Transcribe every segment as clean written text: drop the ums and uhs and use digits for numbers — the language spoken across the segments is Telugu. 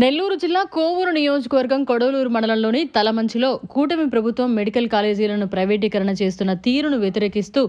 నెల్లూరు జిల్లా కోవూరు నియోజకవర్గం కొడవలూరు మండలంలోని తలమంచిలో కూటమి ప్రభుత్వం మెడికల్ కాలేజీలను ప్రైవేటీకరణ చేస్తున్న తీరును వ్యతిరేకిస్తూ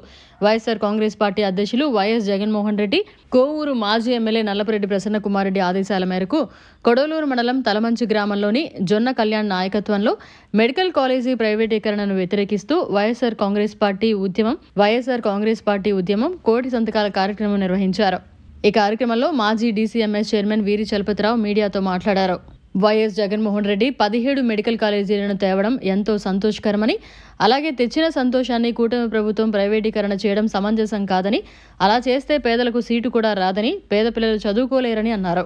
వైఎస్ఆర్ కాంగ్రెస్ పార్టీ అధ్యక్షులు వైఎస్ జగన్మోహన్ రెడ్డి కోవూరు మాజీ ఎమ్మెల్యే నల్లపురెడ్డి ప్రసన్నకుమార్ రెడ్డి ఆదేశాల మేరకు కొడవలూరు మండలం తలమంచి గ్రామంలోని జొన్న కళ్యాణ్ నాయకత్వంలో మెడికల్ కాలేజీ ప్రైవేటీకరణను వ్యతిరేకిస్తూ వైఎస్ఆర్ కాంగ్రెస్ పార్టీ ఉద్యమం కోటి సంతకాల కార్యక్రమం నిర్వహించారు. ఈ కార్యక్రమంలో మాజీ డీసీఎంఎస్ చైర్మన్ వీరి చలపతిరావు మీడియాతో మాట్లాడారు. వైఎస్ జగన్మోహన్ రెడ్డి 17 మెడికల్ కాలేజీలను తేవడం ఎంతో సంతోషకరమని, అలాగే తెచ్చిన సంతోషాన్ని కూటమి ప్రభుత్వం ప్రైవేటీకరణ చేయడం సమంజసం కాదని, అలా చేస్తే పేదలకు సీటు కూడా రాదని, పేద పిల్లలు చదువుకోలేరని అన్నారు.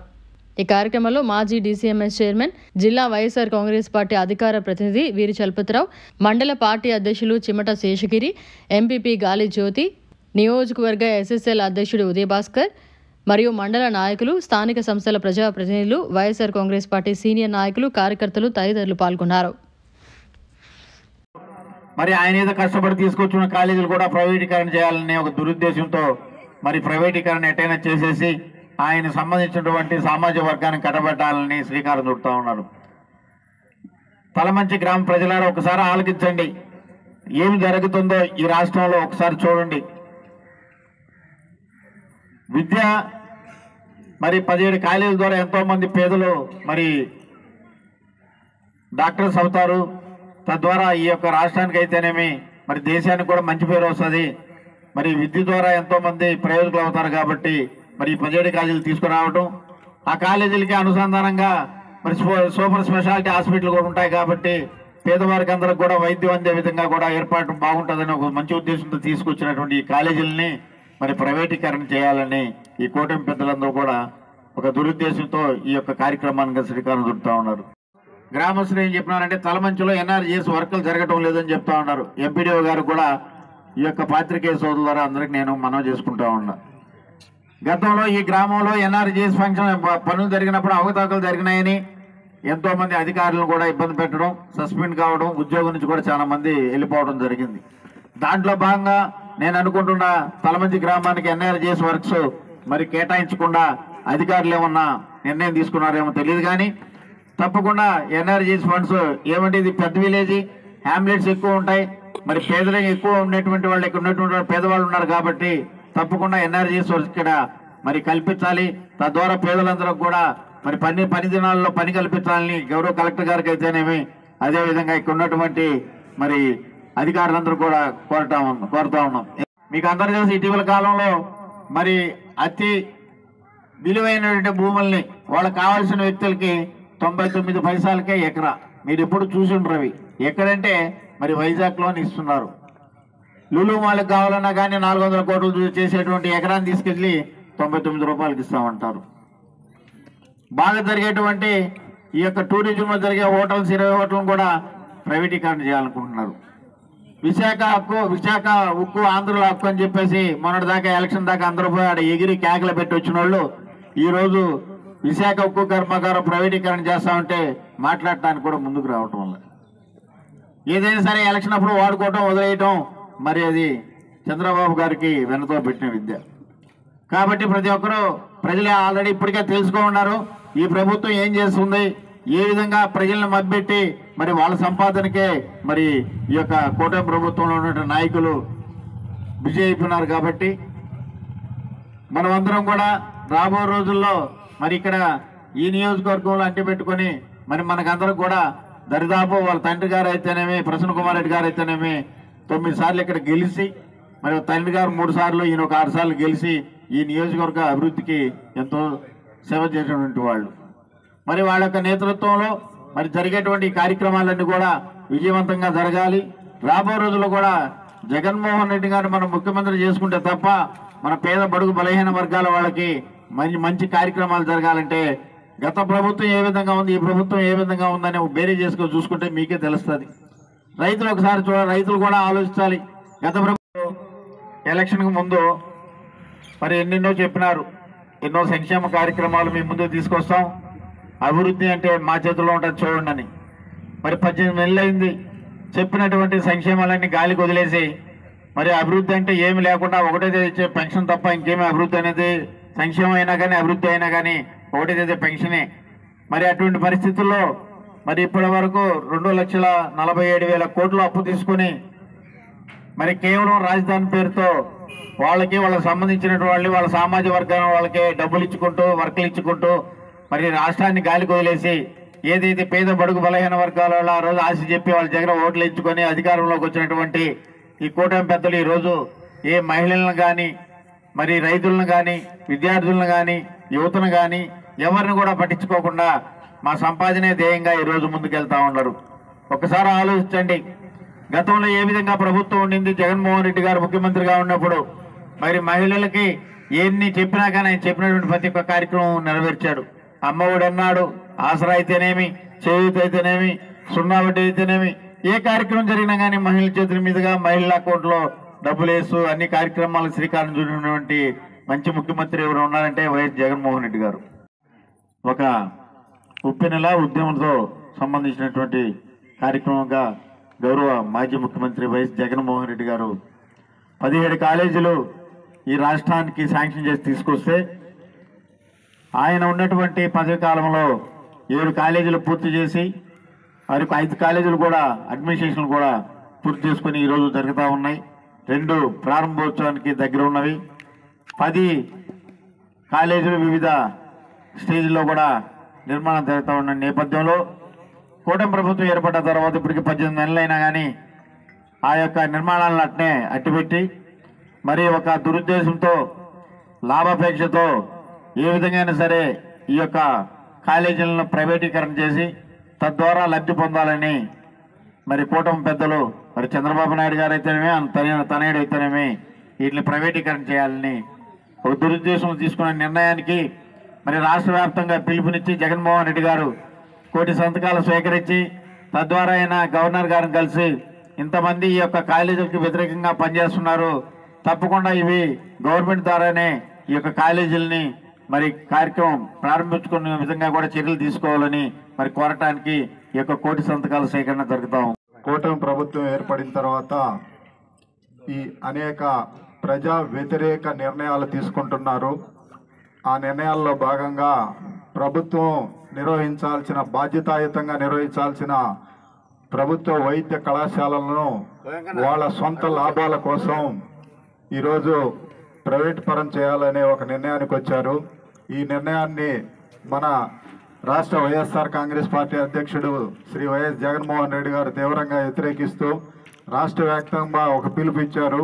ఈ కార్యక్రమంలో మాజీ డీసీఎంఎస్ చైర్మన్, జిల్లా వైఎస్ఆర్ కాంగ్రెస్ పార్టీ అధికార ప్రతినిధి వీరి చలపతిరావు, మండల పార్టీ అధ్యక్షులు చిమట శేషగిరి, ఎంపీపీ గాలి జ్యోతి, నియోజకవర్గ ఎస్ఎస్ఎల్ అధ్యక్షుడు ఉదయభాస్కర్ మరియు మండల నాయకులు, స్థానిక సంస్థల ప్రజాప్రతినిధులు, వైఎస్ఆర్ కాంగ్రెస్ పార్టీ సీనియర్ నాయకులు, కార్యకర్తలు తదితరులు పాల్గొన్నారు. మరి ఆయన ఏదో కష్టపడి తీసుకొచ్చిన కాలేజీలు కూడా ప్రైవేటీకరణ చేయాలనే ఒక దురుద్దేశంతో మరి ప్రైవేటీకరణ ఎటైనా చేసేసి ఆయన సంబంధించినటువంటి సామాజిక వర్గాన్ని కట్టబెట్టాలని శ్రీకారం చుడుతూ ఉన్నారు. తలమంచి గ్రామ ప్రజలారా ఒకసారి ఆలోచించండి, ఏమి జరుగుతుందో ఈ రాష్ట్రంలో ఒకసారి చూడండి. విద్య మరి 17 కాలేజీల ద్వారా ఎంతోమంది పేదలు మరి డాక్టర్స్ అవుతారు. తద్వారా ఈ యొక్క రాష్ట్రానికి అయితేనేమి మరి దేశానికి కూడా మంచి పేరు వస్తుంది. మరి విద్య ద్వారా ఎంతోమంది ప్రయోజకులు అవుతారు. కాబట్టి మరి 17 కాలేజీలు తీసుకురావడం, ఆ కాలేజీలకి అనుసంధానంగా మరి సూపర్ స్పెషాలిటీ హాస్పిటల్ కూడా ఉంటాయి. కాబట్టి పేదవారికి అందరికి కూడా వైద్యం అందే విధంగా కూడా ఏర్పాటు బాగుంటుందని ఒక మంచి ఉద్దేశంతో తీసుకొచ్చినటువంటి ఈ కాలేజీలని మరి ప్రైవేటీకరణ చేయాలని ఈ కూటమి పెద్దలందరూ కూడా ఒక దురుద్దేశంతో ఈ యొక్క కార్యక్రమానికి శ్రీకారం చుడుతూ ఉన్నారు. గ్రామస్తులు ఏం చెప్పినారంటే తలమంచిలో ఎన్ఆర్జీఎస్ వర్కులు జరగటం లేదని చెప్తా ఉన్నారు. ఎంపీడీఓ గారు కూడా ఈ యొక్క పాత్రికేయ సోదరుల ద్వారా అందరికి నేను మనవి చేసుకుంటా ఉన్నా. గతంలో ఈ గ్రామంలో ఎన్ఆర్జీఎస్ ఫంక్షన్ పనులు జరిగినప్పుడు అవకతవకలు జరిగినాయని ఎంతో మంది అధికారులను కూడా ఇబ్బంది పెట్టడం, సస్పెండ్ కావడం, ఉద్యోగం నుంచి కూడా చాలా మంది వెళ్ళిపోవడం జరిగింది. దాంట్లో భాగంగా నేను అనుకుంటున్నా తలమంచి గ్రామానికి ఎన్ఆర్జీఎస్ వర్క్స్ మరి కేటాయించకుండా అధికారులు ఏమన్నా నిర్ణయం తీసుకున్నారేమో తెలియదు. కానీ తప్పకుండా ఎన్ఆర్జీఎస్ ఫండ్స్ ఏమంటే ఇది పెద్ద విలేజ్, హ్యామ్లెట్స్ ఎక్కువ ఉంటాయి. మరి పేదలు ఎక్కువ ఉన్నటువంటి వాళ్ళు, ఇక్కడ ఉన్నటువంటి పేదవాళ్ళు ఉన్నారు. కాబట్టి తప్పకుండా ఎన్ఆర్జీఎస్ వర్క్స్ ఇక్కడ మరి కల్పించాలి. తద్వారా పేదలందరూ కూడా మరి పని దినాల్లో పని కల్పించాలని గౌరవ కలెక్టర్ గారికి అయితేనేమి, అదేవిధంగా ఇక్కడ ఉన్నటువంటి మరి అధికారులందరూ కూడా కోరుతా ఉన్నాం. మీకు అందరూ తెలిసి ఇటీవల కాలంలో మరి అతి విలువైనటువంటి భూముల్ని వాళ్ళకి కావాల్సిన వ్యక్తులకి 99 పైసలకే ఎకరా, మీరు ఎప్పుడు చూసి ఉండరు. అవి ఎక్కడంటే మరి వైజాగ్లోని ఇస్తున్నారు. లులు మాలకు కావాలన్నా కానీ 400 కోట్లు చేసేటువంటి ఎకరాన్ని తీసుకెళ్ళి 99 రూపాయలకి ఇస్తామంటారు. బాగా జరిగేటువంటి ఈ యొక్క టూరిజంలో జరిగే హోటల్స్ 20 హోటల్ని కూడా ప్రైవేటీకరణ చేయాలనుకుంటున్నారు. విశాఖ ఉక్కు ఆంధ్రుల హక్కు అని చెప్పేసి మొన్నటి దాకా ఎలక్షన్ దాకా అందరూ పోయి ఆడ ఎగిరి కేకలు పెట్టి వచ్చిన వాళ్ళు ఈరోజు విశాఖ ఉక్కు కర్మాగారం ప్రైవేటీకరణ చేస్తామంటే మాట్లాడటానికి కూడా ముందుకు రావటం వల్ల ఏదైనా సరే ఎలక్షన్ అప్పుడు వాడుకోవటం, వదిలేయటం మరి అది చంద్రబాబు గారికి వెనతో పెట్టిన విద్య. కాబట్టి ప్రతి ఒక్కరూ ప్రజలు ఆల్రెడీ ఇప్పటికే తెలుసుకో ఉన్నారు ఈ ప్రభుత్వం ఏం చేస్తుంది, ఏ విధంగా ప్రజలను మభ్యపెట్టి మరి వాళ్ళ సంపాదనకే మరి ఈ యొక్క కూటమి ప్రభుత్వంలో ఉన్న నాయకులు బిజీ అయిపోయినారు. కాబట్టి మనమందరం కూడా రాబో రోజుల్లో మరి ఇక్కడ ఈ నియోజకవర్గంలో అంటిపెట్టుకొని మరి మనకందరం కూడా దరిదాపు వాళ్ళ తండ్రి గారు అయితేనేమి, ప్రసన్న కుమార్ రెడ్డి గారు అయితేనేమి 9 సార్లు ఇక్కడ గెలిచి, మరి తండ్రి గారు 3 సార్లు, ఈయన ఒక 6 సార్లు గెలిచి ఈ నియోజకవర్గ అభివృద్ధికి ఎంతో సేవ చేసినటువంటి వాళ్ళు. మరి వాళ్ళ యొక్క నేతృత్వంలో మరి జరిగేటువంటి కార్యక్రమాలన్నీ కూడా విజయవంతంగా జరగాలి. రాబో రోజుల్లో కూడా జగన్మోహన్ రెడ్డి గారు మనం ముఖ్యమంత్రి చేసుకుంటే తప్ప మన పేద బడుగు బలహీన వర్గాల వాళ్ళకి మంచి కార్యక్రమాలు జరగాలంటే గత ప్రభుత్వం ఏ విధంగా ఉంది, ఈ ప్రభుత్వం ఏ విధంగా ఉందని బేరీ చేసుకొని చూసుకుంటే మీకే తెలుస్తుంది. రైతులు ఒకసారి రైతులు కూడా ఆలోచించాలి. గత ప్రభుత్వం ఎలక్షన్కు ముందు మరి ఎన్నెన్నో చెప్పినారు, ఎన్నో సంక్షేమ కార్యక్రమాలు మీ ముందు తీసుకొస్తాం, అభివృద్ధి అంటే మా చేతుల్లో ఉంటుంది చూడండి అని. మరి 18 నెలలు అయింది, చెప్పినటువంటి సంక్షేమాలన్నీ గాలికి వదిలేసి మరి అభివృద్ధి అంటే ఏమి లేకుండా ఒకటే ఇచ్చే పెన్షన్ తప్ప ఇంకేమీ అభివృద్ధి అనేది సంక్షేమం అయినా కానీ అభివృద్ధి అయినా కానీ ఒకటే పెన్షనే. మరి అటువంటి పరిస్థితుల్లో మరి ఇప్పటి వరకు 2,47,000 కోట్లు అప్పు తీసుకుని మరి కేవలం రాజధాని పేరుతో వాళ్ళకి సంబంధించినటువంటి వాళ్ళ సామాజిక వర్గాల వాళ్ళకి డబ్బులు ఇచ్చుకుంటూ వర్కులు ఇచ్చుకుంటూ మరి రాష్ట్రాన్ని గాలికి వదిలేసి ఏదైతే పేద బడుగు బలహీన వర్గాల ఆ రోజు ఆశ చెప్పి వాళ్ళ దగ్గర ఓట్లు ఇచ్చుకొని అధికారంలోకి వచ్చినటువంటి ఈ కూటమి పెద్దలు ఈరోజు ఏ మహిళలను కానీ మరి రైతులను కానీ విద్యార్థులను కానీ యువతను కానీ ఎవరిని కూడా పట్టించుకోకుండా మా సంపాదనే ధ్యేయంగా ఈరోజు ముందుకెళ్తా ఉన్నారు. ఒకసారి ఆలోచించండి, గతంలో ఏ విధంగా ప్రభుత్వం ఉండింది. జగన్మోహన్ రెడ్డి గారు ముఖ్యమంత్రిగా ఉన్నప్పుడు మరి మహిళలకి ఎన్ని చెప్పినా కానీ ఆయన చెప్పినటువంటి ప్రతి ఒక్క కార్యక్రమం నెరవేర్చాడు. అమ్మఒడి అన్నాడు, ఆసరా అయితేనేమి, చేయూత అయితేనేమి, సున్నా వడ్డీ అయితేనేమి, ఏ కార్యక్రమం జరిగినా కానీ మహిళల చేతుల మీదుగా మహిళల అకౌంట్లో డబ్బులు వేస్తూ అన్ని కార్యక్రమాలకు శ్రీకారం చుట్టినటువంటి మంచి ముఖ్యమంత్రి ఎవరు ఉన్నారంటే వైఎస్ జగన్మోహన్ రెడ్డి గారు. ఒక ఉప్పెనెల ఉద్యమంతో సంబంధించినటువంటి కార్యక్రమంగా గౌరవ మాజీ ముఖ్యమంత్రి వైఎస్ జగన్మోహన్ రెడ్డి గారు 17 కాలేజీలు ఈ రాష్ట్రానికి శాంక్షన్ చేసి తీసుకొస్తే ఆయన ఉన్నటువంటి పదవి కాలంలో 7 కాలేజీలు పూర్తి చేసి వారికి 5 కాలేజీలు కూడా అడ్మినిస్ట్రేషన్ కూడా పూర్తి చేసుకుని ఈరోజు జరుగుతూ ఉన్నాయి. 2 ప్రారంభోత్సవానికి దగ్గర ఉన్నవి. 10 కాలేజీలు వివిధ స్టేజ్లో కూడా నిర్మాణం జరుగుతూ ఉన్న నేపథ్యంలో కూటమి ప్రభుత్వం ఏర్పడ్డ తర్వాత ఇప్పటికి 18 నెలలైనా కానీ ఆ యొక్క నిర్మాణాలను అట్నే అట్టిపెట్టి మరి ఒక దురుద్దేశంతో లాభాపేక్షతో ఏ విధంగా సరే ఈ యొక్క కాలేజీలను ప్రైవేటీకరణ చేసి తద్వారా లబ్ధి పొందాలని మరి కూటమి పెద్దలు మరి చంద్రబాబు నాయుడు గారు అయితేనేమి తనయుడు అయితేనేమి వీటిని ప్రైవేటీకరణ చేయాలని ఒక దురుద్దేశం తీసుకున్న నిర్ణయానికి మరి రాష్ట్ర వ్యాప్తంగా పిలుపునిచ్చి జగన్మోహన్ రెడ్డి గారు 1 కోటి సంతకాలు స్వీకరించి తద్వారా ఆయన గవర్నర్ గారిని కలిసి ఇంతమంది ఈ యొక్క కాలేజీలకు వ్యతిరేకంగా పనిచేస్తున్నారు, తప్పకుండా ఇవి గవర్నమెంట్ ద్వారానే ఈ యొక్క కాలేజీలని మరి కార్యక్రమం ప్రారంభించుకునే విధంగా కూడా చర్యలు తీసుకోవాలని మరి కోరటానికి ఈ యొక్క 1 కోటి సంతకాల సేకరణ జరుగుతాం. కూటమి ప్రభుత్వం ఏర్పడిన తర్వాత ఈ అనేక ప్రజా వ్యతిరేక నిర్ణయాలు తీసుకుంటున్నారు. ఆ నిర్ణయాల్లో భాగంగా ప్రభుత్వం నిర్వహించాల్సిన బాధ్యతాయుతంగా నిర్వహించాల్సిన ప్రభుత్వ వైద్య కళాశాలలను వాళ్ళ సొంత లాభాల కోసం ఈరోజు ప్రైవేట్ పరం చేయాలనే ఒక నిర్ణయానికి వచ్చారు. ఈ నిర్ణయాన్ని మన రాష్ట్ర వైఎస్ఆర్ కాంగ్రెస్ పార్టీ అధ్యక్షుడు శ్రీ వైఎస్ జగన్మోహన్ రెడ్డి గారు తీవ్రంగా వ్యతిరేకిస్తూ రాష్ట్ర వ్యాప్తంగా ఒక పిలుపు ఇచ్చారు.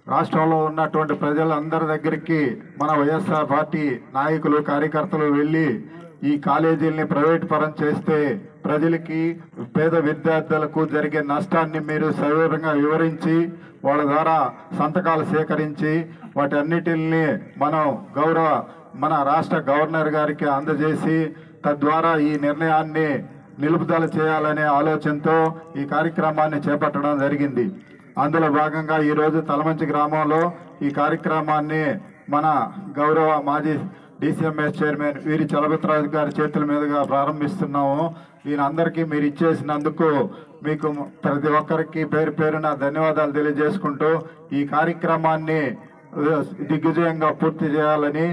రాష్ట్రంలో ఉన్నటువంటి ప్రజలందరి దగ్గరికి మన వైఎస్ఆర్ పార్టీ నాయకులు కార్యకర్తలు వెళ్ళి ఈ కాలేజీల్ని ప్రైవేట్ పరం చేస్తే ప్రజలకి పేద విద్యార్థులకు జరిగే నష్టాన్ని మీరు సవివరంగా వివరించి వాళ్ళ ద్వారా సంతకాలు సేకరించి వాటి అన్నిటిని మనం మన రాష్ట్ర గవర్నర్ గారికి అందజేసి తద్వారా ఈ నిర్ణయాన్ని నిలుపుదల చేయాలనే ఆలోచనతో ఈ కార్యక్రమాన్ని చేపట్టడం జరిగింది. అందులో భాగంగా ఈరోజు తలమంచి గ్రామంలో ఈ కార్యక్రమాన్ని మన గౌరవ మాజీ DCMS చైర్మన్ వీరి చలపతిరాజు గారి చేతుల మీదుగా ప్రారంభిస్తున్నాము. దీనందరికీ మీరు ఇచ్చేసినందుకు మీకు ప్రతి ఒక్కరికి పేరు పేరున ధన్యవాదాలు తెలియజేసుకుంటూ ఈ కార్యక్రమాన్ని దిగ్విజయంగా పూర్తి చేయాలని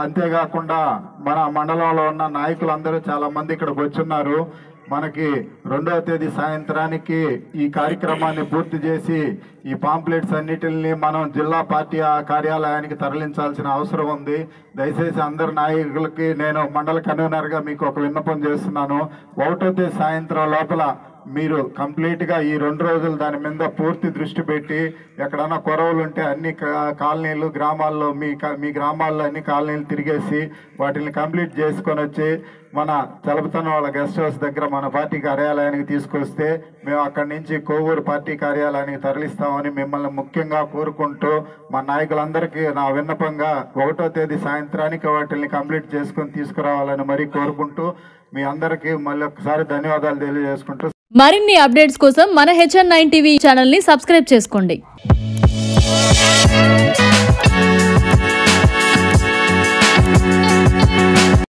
అంతేకాకుండా మన మండలంలో ఉన్న నాయకులందరూ చాలా మంది ఇక్కడికి వచ్చున్నారు. మనకి 2వ తేదీ సాయంత్రానికి ఈ కార్యక్రమాన్ని పూర్తి చేసి ఈ పాంప్లెట్స్ అన్నిటిని మనం జిల్లా పార్టీ కార్యాలయానికి తరలించాల్సిన అవసరం ఉంది. దయచేసి అందరు నాయకులకి నేను మండల కన్వీనర్గా మీకు ఒక విన్నపం చేస్తున్నాను. 1వ తేదీ సాయంత్రం లోపల మీరు కంప్లీట్గా ఈ 2 రోజులు దాని మీద పూర్తి దృష్టి పెట్టి ఎక్కడన్నా కొరవలు ఉంటే అన్ని కాలనీలు గ్రామాల్లో మీ గ్రామాల్లో అన్ని కాలనీలు తిరిగేసి వాటిని కంప్లీట్ చేసుకొని వచ్చి మన చలపతన వాళ్ళ గెస్ట్ హౌస్ దగ్గర మన పార్టీ కార్యాలయానికి తీసుకొస్తే మేము అక్కడి నుంచి కోవూరు పార్టీ కార్యాలయానికి తరలిస్తామని మిమ్మల్ని ముఖ్యంగా కోరుకుంటూ మా నాయకులందరికీ నా విన్నపంగా 1వ తేదీ సాయంత్రానికి వాటిని కంప్లీట్ చేసుకొని తీసుకురావాలని మరీ కోరుకుంటూ మీ అందరికీ మళ్ళీ ఒకసారి ధన్యవాదాలు తెలియజేసుకుంటూ మరిన్ని అప్డేట్స్ కోసం మన HN9 టీవీ ఛానల్ ని సబ్స్క్రైబ్ చేసుకోండి.